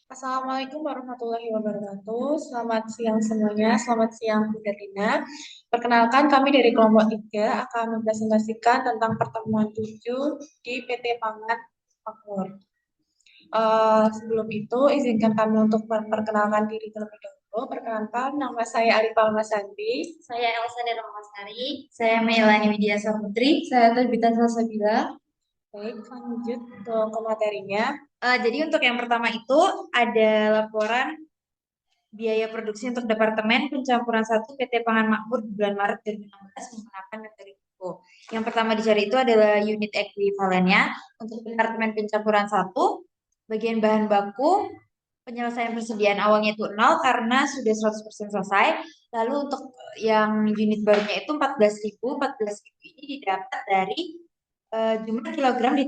Assalamualaikum warahmatullahi wabarakatuh. Selamat siang semuanya. Selamat siang Bu Darlina. Perkenalkan kami dari kelompok 3 akan mempresentasikan tentang pertemuan 7 di PT Pangan Makmur. Sebelum itu, izinkan kami untuk memperkenalkan diri terlebih dahulu. Perkenalkan, nama saya Alif Almasandi. Saya Elsa Dermamasari, saya Melani Widya Saputri. Saya Terbita Salsabila. Baik, lanjut ke materinya. Jadi untuk yang pertama itu ada laporan biaya produksi untuk Departemen Pencampuran 1 PT Pangan Makmur di bulan Maret 2016 menggunakan metode FIFO. Yang pertama dicari itu adalah unit ekuivalennya untuk Departemen Pencampuran 1, bagian bahan baku, penyelesaian persediaan awalnya itu 0 karena sudah 100% selesai. Lalu untuk yang unit barunya itu 14.000, 14.000 ini didapat dari jumlah kilogram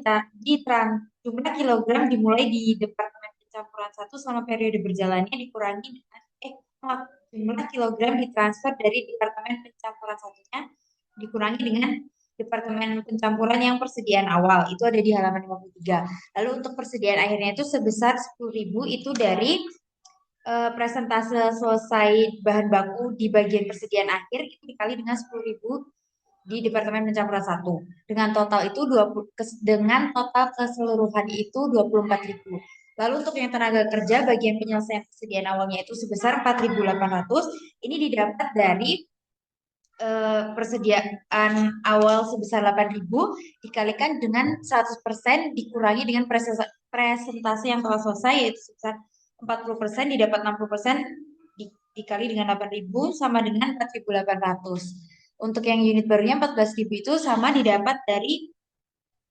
jumlah kilogram dimulai di Departemen Pencampuran 1 selama periode berjalannya dikurangi dengan maaf, jumlah kilogram ditransfer dari Departemen Pencampuran satunya dikurangi dengan Departemen Pencampuran yang persediaan awal. Itu ada di halaman 53. Lalu untuk persediaan akhirnya itu sebesar 10.000 itu dari presentase selesai bahan baku di bagian persediaan akhir itu dikali dengan 10.000 di Departemen Pencampuran 1. Dengan total keseluruhan itu 24.000. Lalu untuk yang tenaga kerja bagian penyelesaian persediaan awalnya itu sebesar 4.800. Ini didapat dari persediaan awal sebesar 8.000 dikalikan dengan 100% dikurangi dengan presentasi yang telah selesai yaitu sebesar 40% didapat 60% dikali dengan 8.000 sama dengan 4.800. Untuk yang unit barunya 14.000 itu sama didapat dari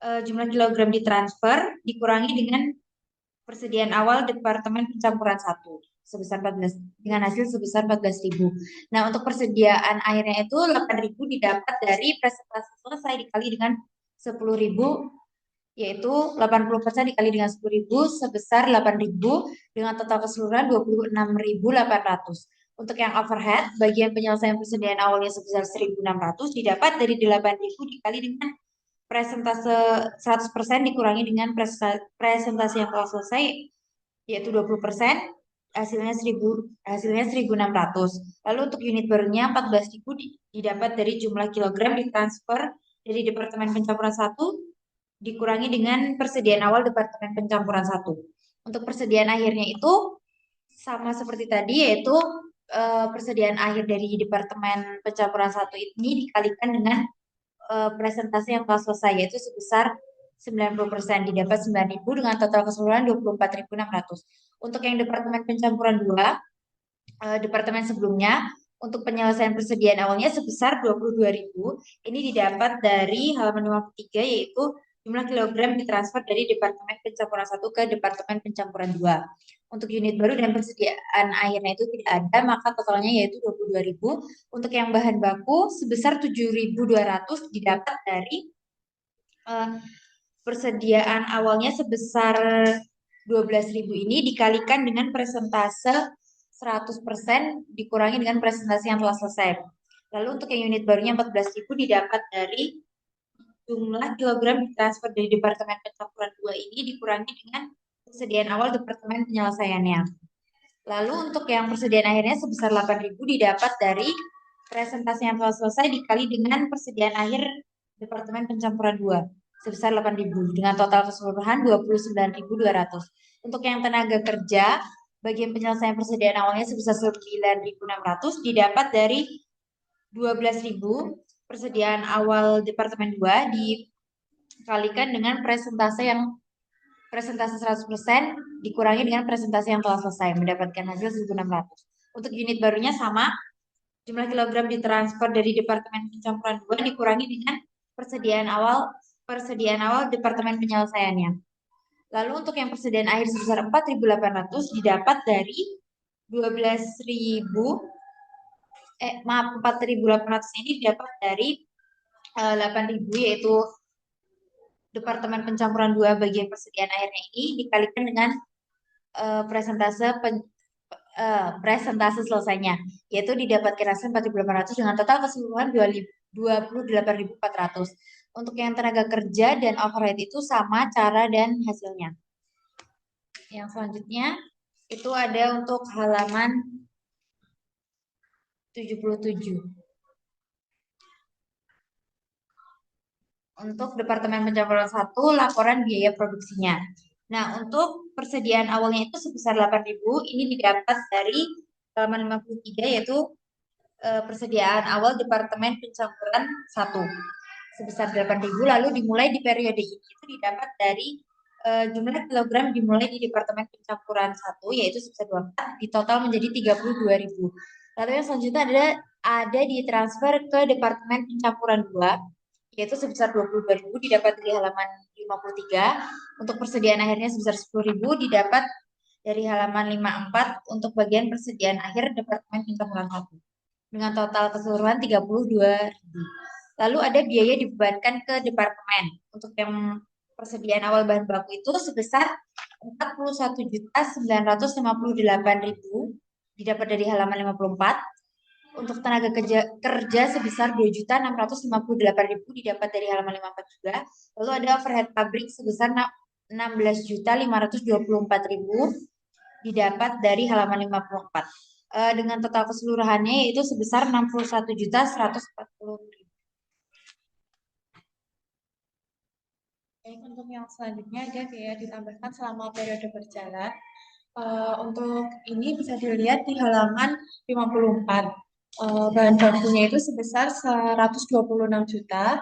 jumlah kilogram ditransfer dikurangi dengan persediaan awal Departemen Pencampuran 1 sebesar 14 dengan hasil sebesar 14.000. Nah, untuk persediaan airnya itu 8.000 didapat dari presentasi selesai dikali dengan 10.000 yaitu 80% dikali dengan 10.000 sebesar 8.000 dengan total keseluruhan 26.800. Untuk yang overhead, bagian penyelesaian persediaan awalnya sebesar 1.600 didapat dari 8.000 dikali dengan presentase 100% dikurangi dengan presentasi yang telah selesai yaitu 20%, hasilnya 1.600. Lalu untuk unit barunya 14.000 didapat dari jumlah kilogram ditransfer dari Departemen Pencampuran 1 dikurangi dengan persediaan awal Departemen Pencampuran 1. Untuk persediaan akhirnya itu sama seperti tadi yaitu persediaan akhir dari Departemen Pencampuran 1 ini dikalikan dengan presentasi yang telah selesai yaitu sebesar 90% didapat 9.000 dengan total keseluruhan 24.600. Untuk yang Departemen Pencampuran 2, departemen sebelumnya untuk penyelesaian persediaan awalnya sebesar 22.000. Ini didapat dari halaman 53 yaitu jumlah kilogram ditransfer dari Departemen Pencampuran 1 ke Departemen Pencampuran 2. Untuk unit baru dan persediaan airnya itu tidak ada, maka totalnya yaitu 22.000. Untuk yang bahan baku sebesar 7.200 didapat dari persediaan awalnya sebesar 12.000 ini dikalikan dengan presentase 100% dikurangi dengan presentasi yang telah selesai. Lalu untuk yang unit barunya 14.000 didapat dari jumlah kilogram ditransfer dari Departemen Pencampuran 2 ini dikurangi dengan persediaan awal Departemen penyelesaiannya. Lalu untuk yang persediaan akhirnya sebesar 8.000 didapat dari presentasi yang telah selesai dikali dengan persediaan akhir Departemen Pencampuran 2 sebesar 8.000 dengan total keseluruhan 29.200. Untuk yang tenaga kerja, bagian penyelesaian persediaan awalnya sebesar 9.600 didapat dari 12.000 persediaan awal Departemen 2 dikalikan dengan presentasi 100% dikurangi dengan presentasi yang telah selesai mendapatkan hasil 1.600. Untuk unit barunya sama, jumlah kilogram ditransfer dari Departemen Pencampuran 2 dikurangi dengan persediaan awal Departemen penyelesaiannya. Lalu untuk yang persediaan akhir sebesar 4.800 didapat dari 4.800 ini didapat dari 8.000 yaitu Departemen Pencampuran 2 bagian persediaan airnya ini dikalikan dengan presentase selesainya yaitu didapatkan hasil 4.800 dengan total keseluruhan 28.400. Untuk yang tenaga kerja dan overhead itu sama cara dan hasilnya. Yang selanjutnya Itu ada untuk halaman 77. Untuk Departemen Pencampuran 1, laporan biaya produksinya. Nah, untuk persediaan awalnya itu sebesar 8.000, ini didapat dari halaman 53, yaitu persediaan awal Departemen Pencampuran 1 sebesar 8.000, lalu dimulai di periode ini itu didapat dari jumlah kilogram dimulai di Departemen Pencampuran 1 yaitu sebesar 24, di total menjadi 32.000. Lalu yang selanjutnya ada ditransfer ke Departemen Pencampuran 2 yaitu sebesar 22.000 didapat dari halaman 53. Untuk persediaan akhirnya sebesar 10.000 didapat dari halaman 54 untuk bagian persediaan akhir Departemen Pencampuran 1 dengan total keseluruhan 32.000. Lalu ada biaya dibebankan ke departemen. Untuk yang persediaan awal bahan baku itu sebesar 41.958.000 didapat dari halaman 54. Untuk tenaga kerja sebesar 2.658.000 didapat dari halaman 54 juga. Lalu ada overhead pabrik sebesar 16.524.000 didapat dari halaman 54. Dengan total keseluruhannya yaitu sebesar 61.140.000. Baik, untuk yang selanjutnya ada biaya ditambahkan selama periode berjalan. Untuk ini bisa dilihat di halaman 54. Bahan bakunya itu sebesar 126 juta,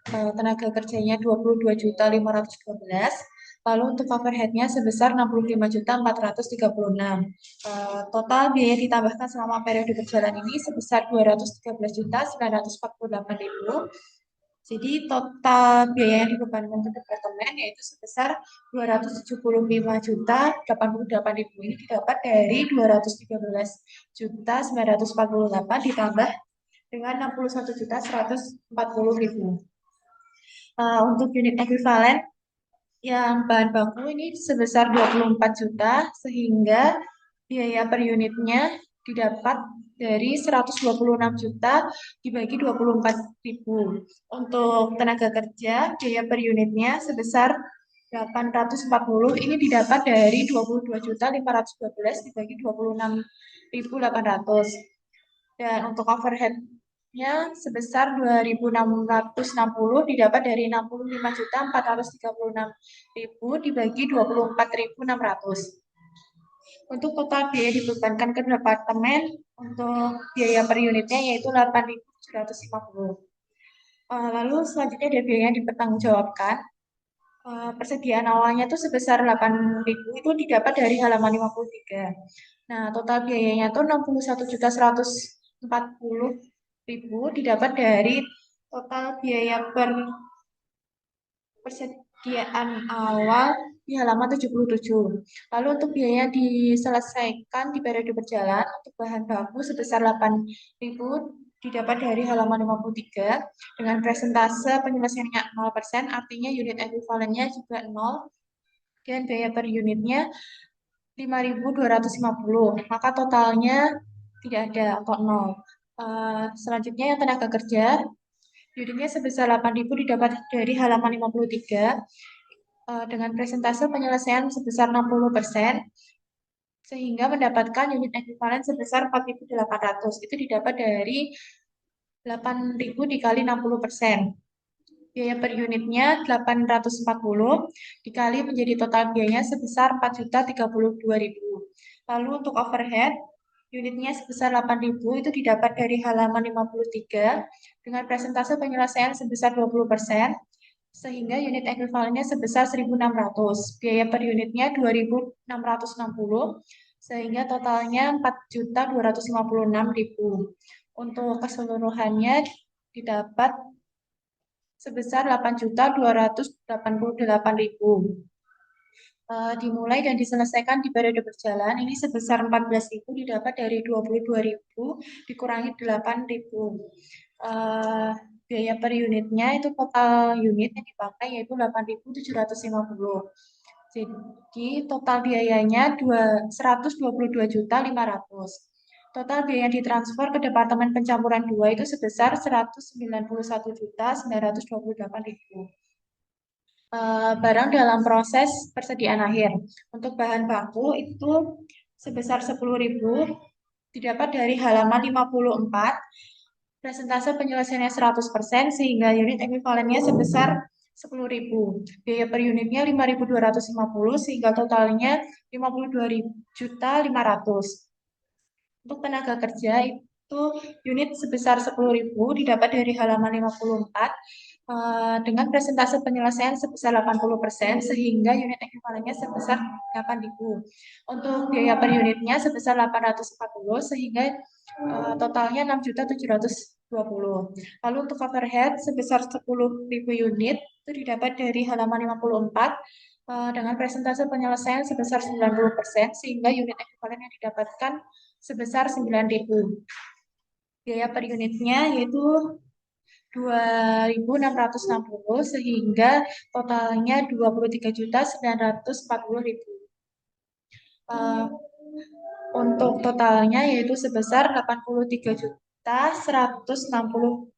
tenaga kerjanya 22.512, lalu untuk overheadnya sebesar 65.436. Total biaya ditambahkan selama periode berjalan ini sebesar 213.948.000. Jadi total biaya yang dibebankan ke departemen yaitu sebesar 275.088.000. Ini didapat dari 213.948 ditambah dengan 61.140.000. Untuk unit ekuivalen yang bahan baku ini sebesar 24 juta sehingga biaya per unitnya didapat dari 126 juta dibagi 24.000. Untuk tenaga kerja biaya per unitnya sebesar 840, ini didapat dari 22.512 dibagi 26.800. Dan untuk overheadnya sebesar 2.660 didapat dari 65.436.000 dibagi 24.600. Untuk total biaya dibebankan ke departemen untuk biaya per unitnya yaitu 8.750. Lalu selanjutnya ada biaya yang dipertanggungjawabkan. Persediaan awalnya itu sebesar 8.000 itu didapat dari halaman 53. Nah, total biayanya itu 61.140.000 didapat dari total biaya persediaan awal di halaman 77. Lalu untuk biaya diselesaikan di periode berjalan untuk bahan baku sebesar 8.000 didapat dari halaman 53 dengan presentase penyelesaiannya 0%, artinya unit ekuivalennya juga 0 dan biaya per unitnya 5.250, maka totalnya tidak ada atau 0. Selanjutnya yang tenaga kerja, unitnya sebesar 8.000 didapat dari halaman 53 dengan presentase penyelesaian sebesar 60%, sehingga mendapatkan unit ekuivalen sebesar 4.800. Itu didapat dari 8.000 dikali 60%. Biaya per unitnya 840 dikali menjadi total biayanya sebesar 4.032.000. Lalu untuk overhead, unitnya sebesar 8.000 itu didapat dari halaman 53 dengan presentase penyelesaian sebesar 20%, sehingga unit ekuivalennya sebesar 1.600. Biaya per unitnya 2.660, sehingga totalnya 4.256.000. Untuk keseluruhannya didapat sebesar 8.288.000. Dimulai dan diselesaikan di periode berjalan ini sebesar 14.000 didapat dari 22.000 dikurangi 8.000. Biaya per unitnya itu total unit yang dipakai yaitu 8.750. Jadi total biayanya 122.500. Total biaya yang ditransfer ke Departemen Pencampuran 2 itu sebesar 191.928.000. barang dalam proses persediaan akhir. Untuk bahan baku itu sebesar 10.000 didapat dari halaman 54, presentase penyelesaiannya 100% sehingga unit ekuivalennya sebesar 10.000. Biaya per unitnya 5.250 sehingga totalnya 52.500.000. Untuk tenaga kerja itu unit sebesar 10.000 didapat dari halaman 54 dengan presentase penyelesaian sebesar 80% sehingga unit ekuivalennya sebesar 8.000. Untuk biaya per unitnya sebesar 840 sehingga totalnya 6.720. Lalu untuk overhead sebesar 10.000 unit itu didapat dari halaman 54 dengan presentase penyelesaian sebesar 90% sehingga unit ekuivalen yang didapatkan sebesar 9.000. Biaya per unitnya yaitu 2.660 sehingga totalnya 23.940.000. Untuk totalnya yaitu sebesar 83.160.000.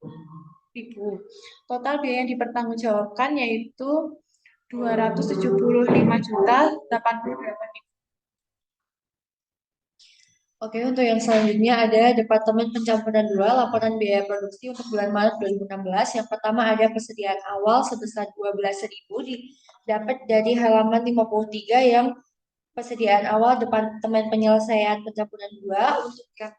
Total biaya yang dipertanggungjawabkan yaitu 275.088.000. Oke, untuk yang selanjutnya ada Departemen Pencampuran 2, laporan biaya produksi untuk bulan Maret 2016. Yang pertama ada persediaan awal sebesar 12.000 didapat dari halaman 53 yang persediaan awal Departemen Penyelesaian Pencampuran 2. Untuk yang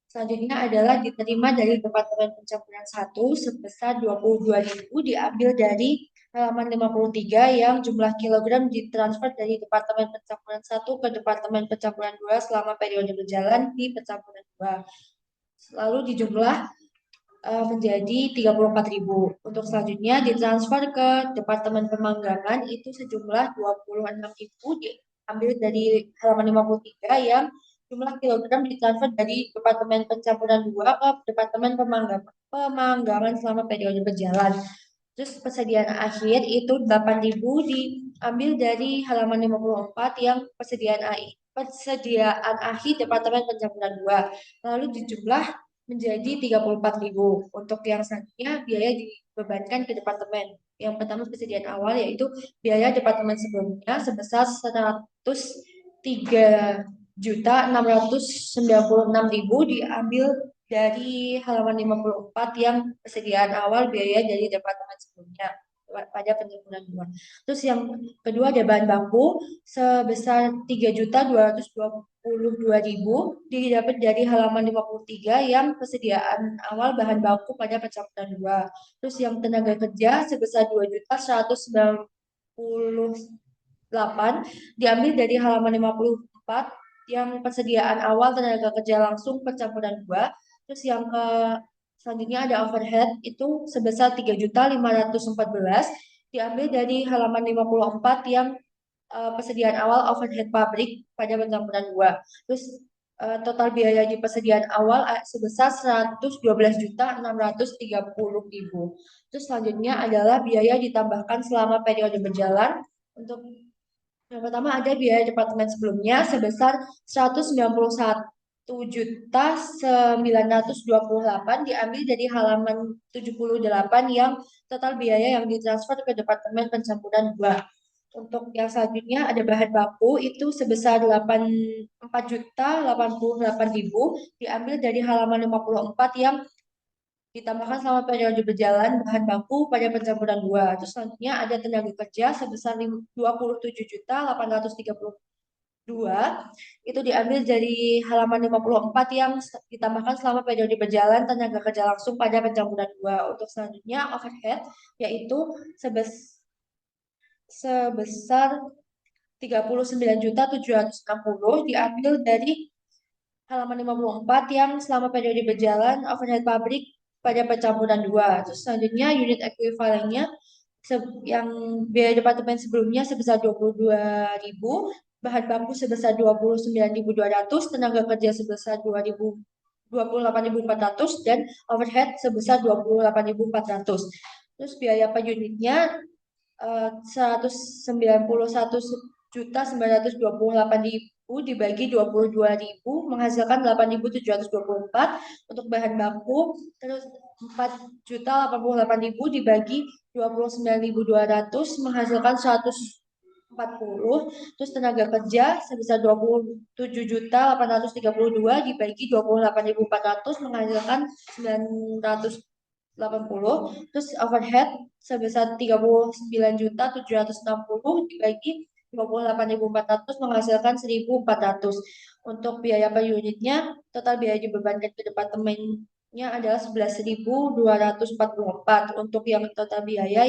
selanjutnya adalah diterima dari Departemen Pencampuran 1 sebesar 22.000 diambil dari halaman 53 yang jumlah kilogram ditransfer dari Departemen Pencampuran 1 ke Departemen Pencampuran 2 selama periode berjalan di Pencampuran 2. Lalu dijumlah menjadi 34.000. Untuk selanjutnya ditransfer ke Departemen Pemanggangan itu sejumlah 26.000 diambil dari halaman 53 yang jumlah kilogram ditransfer dari Departemen Pencampuran 2 ke Departemen Pemanggangan selama periode berjalan. Terus persediaan akhir itu 8.000 diambil dari halaman 54 yang persediaan akhir Departemen Pencampuran 2. Lalu dijumlah menjadi 34.000. Untuk yang selanjutnya biaya dibebankan ke departemen. Yang pertama persediaan awal yaitu biaya departemen sebelumnya sebesar 103.696.000 diambil dari halaman 54 yang persediaan awal biaya dari departemen sebelumnya pada penyempurnaan 2. Terus yang kedua ada bahan baku sebesar 3.222.000 didapat dari halaman 53 yang persediaan awal bahan baku pada pencampuran 2. Terus yang tenaga kerja sebesar 2.198 diambil dari halaman 54 yang persediaan awal tenaga kerja langsung pencampuran 2. Terus yang selanjutnya ada overhead itu sebesar 3.514 diambil dari halaman 54 yang persediaan awal overhead pabrik pada pencampuran 2. Terus total biaya di persediaan awal sebesar 112.630.000. Terus selanjutnya adalah biaya ditambahkan selama periode berjalan. Untuk yang pertama ada biaya departemen sebelumnya sebesar 191.928 diambil dari halaman 78 yang total biaya yang ditransfer ke Departemen Pencampuran 2. Untuk yang selanjutnya ada bahan baku itu sebesar 4.088.000 diambil dari halaman 54 yang ditambahkan selama periode berjalan bahan baku pada pencampuran 2. Terus selanjutnya ada tenaga kerja sebesar 27.832 itu diambil dari halaman 54 yang ditambahkan selama periode berjalan tenaga kerja langsung pada pencampuran 2. Untuk selanjutnya overhead yaitu sebesar 39.760 diambil dari halaman 54 yang selama periode berjalan overhead pabrik pada pencampuran 2. Terus selanjutnya unit ekuivalennya yang biaya departemen sebelumnya sebesar 22.000, bahan baku sebesar 29.200, tenaga kerja sebesar 28.400 dan overhead sebesar 28.400. Terus biaya per unitnya 191 4.928.000 dibagi 22.000 menghasilkan 8.724 untuk bahan baku. Terus 4.088.000 dibagi 29.200 menghasilkan 140. Terus tenaga kerja sebesar 27.832 dibagi 28.400 menghasilkan 980. Terus overhead sebesar 39.760 dibagi 28.400 menghasilkan 1.400. Untuk biaya per unitnya, total biaya dibebankan ke departemennya adalah 11.244. Untuk yang total biaya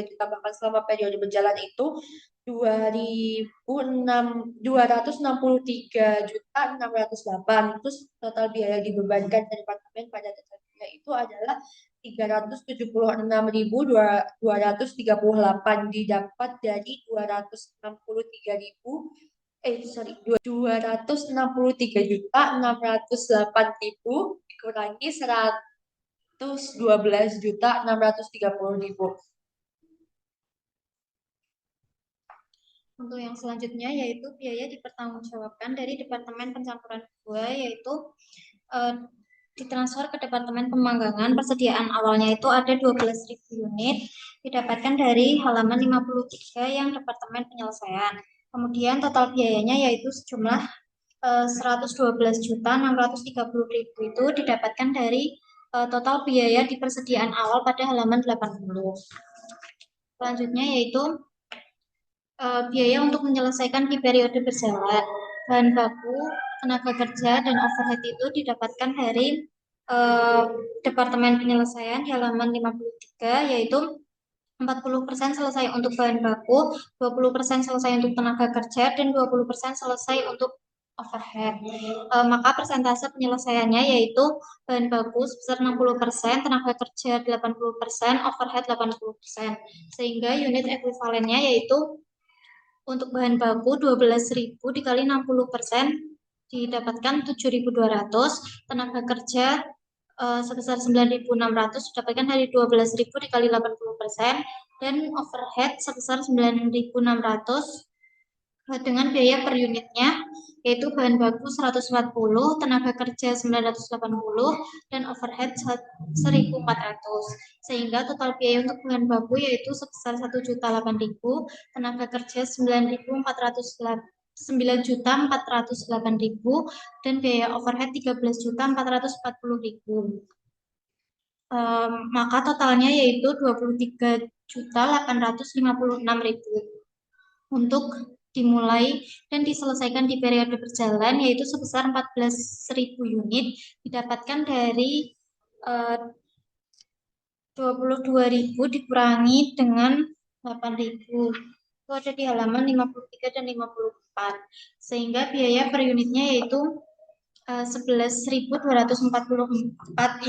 ditambahkan selama periode berjalan itu 2.263.608. Terus total biaya dibebankan ke departemen pada total biaya itu adalah 376.238 didapat dari 263.608.000 dikurangi 112.630.000. Untuk yang selanjutnya yaitu biaya dipertanggungjawabkan dari Departemen Pencampuran 2, yaitu ditransfer ke Departemen Pemanggangan. Persediaan awalnya itu ada 12.000 unit, didapatkan dari halaman 53 yang Departemen Penyelesaian. Kemudian total biayanya yaitu sejumlah 112.630.000 itu didapatkan dari total biaya di persediaan awal pada halaman 80. Selanjutnya yaitu biaya untuk menyelesaikan di periode berjalan. Bahan baku, tenaga kerja, dan overhead itu didapatkan dari Departemen Penyelesaian di halaman 53, yaitu 40% selesai untuk bahan baku, 20% selesai untuk tenaga kerja, dan 20% selesai untuk overhead. Maka persentase penyelesaiannya yaitu bahan baku sebesar 60%, tenaga kerja 80%, overhead 80%. Sehingga unit ekuivalennya yaitu untuk bahan baku 12.000 dikali 60% didapatkan 7.200, tenaga kerja sebesar 9.600 didapatkan dari 12.000 dikali 80%, dan overhead sebesar 9.600 dengan biaya per unitnya yaitu bahan baku 140, tenaga kerja 980, dan overhead 1.400. Sehingga total biaya untuk bahan baku yaitu sebesar 1.008.000, tenaga kerja 9.408.000, dan biaya overhead 13.440.000. Maka totalnya yaitu 23.856.000 untuk dimulai dan diselesaikan di periode berjalan, yaitu sebesar 14.000 unit didapatkan dari 22.000 dikurangi dengan 8.000. Itu ada di halaman 53 dan 54. Sehingga biaya per unitnya yaitu 11.244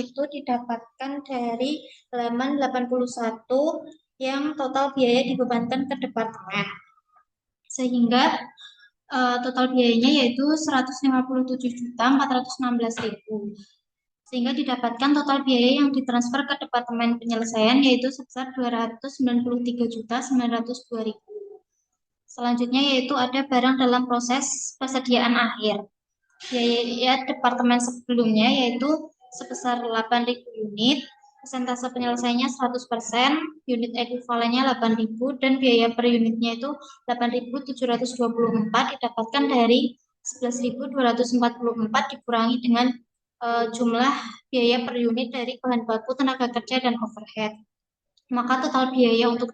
itu didapatkan dari halaman 81 yang total biaya dibebankan ke departemen. Sehingga total biayanya yaitu 157.416.000. Sehingga didapatkan total biaya yang ditransfer ke Departemen Penyelesaian yaitu sebesar 293.902.000. Selanjutnya yaitu ada barang dalam proses persediaan akhir. Biaya departemen sebelumnya yaitu sebesar 8.000 unit, persentase penyelesaiannya 100%, unit ekuivalennya 8.000, dan biaya per unitnya itu 8.724 didapatkan dari 11.244 dikurangi dengan jumlah biaya per unit dari bahan baku, tenaga kerja, dan overhead. Maka total biaya untuk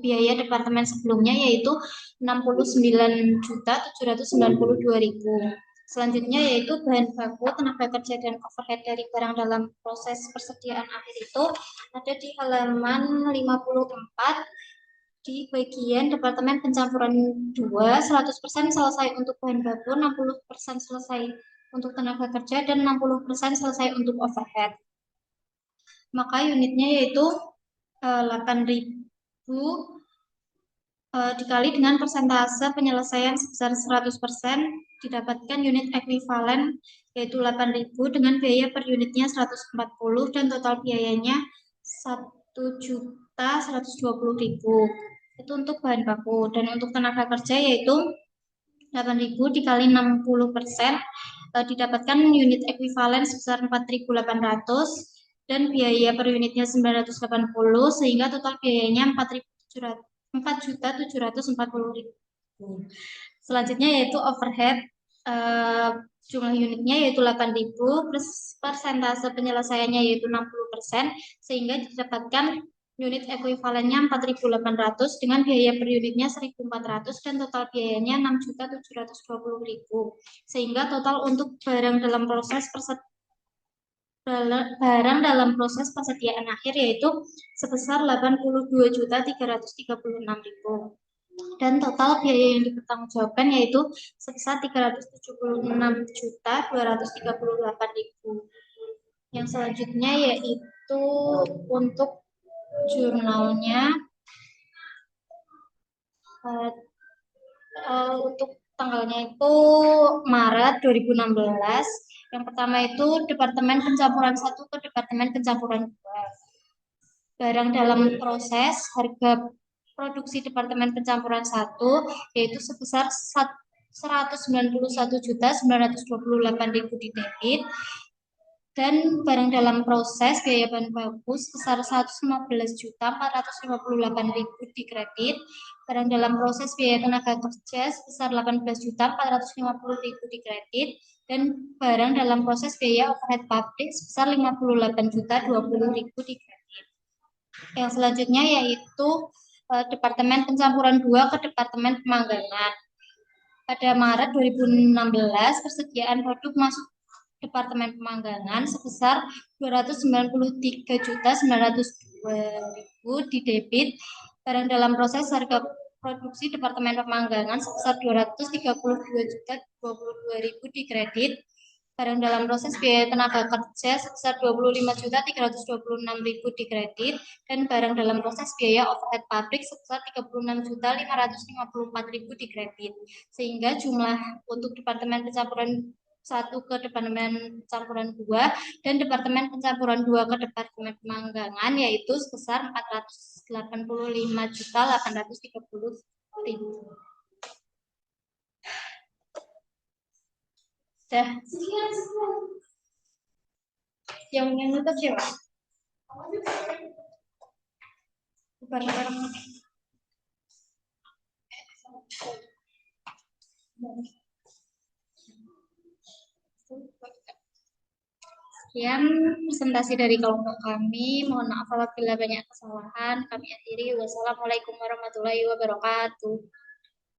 biaya departemen sebelumnya yaitu 69.792.000. Selanjutnya yaitu bahan baku, tenaga kerja, dan overhead dari barang dalam proses persediaan akhir itu ada di halaman 54 di bagian Departemen Pencampuran 2, 100% selesai untuk bahan baku, 60% selesai untuk tenaga kerja, dan 60% selesai untuk overhead. Maka unitnya yaitu 8.000 dikali dengan persentase penyelesaian sebesar 100% didapatkan unit ekuivalen yaitu 8.000 dengan biaya per unitnya 140 dan total biayanya 1.120.000. Itu untuk bahan baku. Dan untuk tenaga kerja yaitu 8.000 dikali 60%, didapatkan unit ekuivalen sebesar 4.800 dan biaya per unitnya 980 sehingga total biayanya 4.740.000. Selanjutnya yaitu overhead, jumlah unitnya yaitu 8.000, persentase penyelesaiannya yaitu 60%, sehingga didapatkan unit ekuivalennya 4.800 dengan biaya per unitnya 1.400 dan total biayanya 6.720.000. Sehingga total untuk barang dalam proses persediaan akhir yaitu sebesar 82.336.000. Dan total biaya yang dipertanggungjawabkan yaitu sebesar 376.238.000. Yang selanjutnya yaitu untuk jurnalnya, untuk tanggalnya itu Maret 2016. Yang pertama itu Departemen Pencampuran 1 ke Departemen Pencampuran 2. Barang dalam proses harga produksi Departemen Pencampuran 1 yaitu sebesar 191.928.000 di debit, dan barang dalam proses biaya bahan baku sebesar 115.458.000 di kredit. Barang dalam proses biaya tenaga kerja sebesar 18.450.000 di kredit, dan barang dalam proses biaya overhead pabrik sebesar 58.020.000 di kredit. Yang selanjutnya yaitu Departemen Pencampuran 2 ke Departemen Pemanggangan. Pada Maret 2016, persediaan produk masuk Departemen Pemanggangan sebesar 293.902.000 di debit. Barang dalam proses harga produksi Departemen Pemanggangan sebesar 232.022.000 di kredit. Barang dalam proses biaya tenaga kerja sebesar 25.326.000 di kredit, dan barang dalam proses biaya overhead pabrik sebesar 36.554.000 di kredit. Sehingga jumlah untuk Departemen Pencampuran 1 ke Departemen Pencampuran 2 dan Departemen Pencampuran 2 ke Departemen Pemanggangan yaitu sebesar 485.830.000. Dah. Yang menutup siapa? Bareng-bareng. Sekian presentasi dari kelompok kami. Mohon maaf apabila banyak kesalahan. Kami akhiri. Wassalamualaikum warahmatullahi wabarakatuh.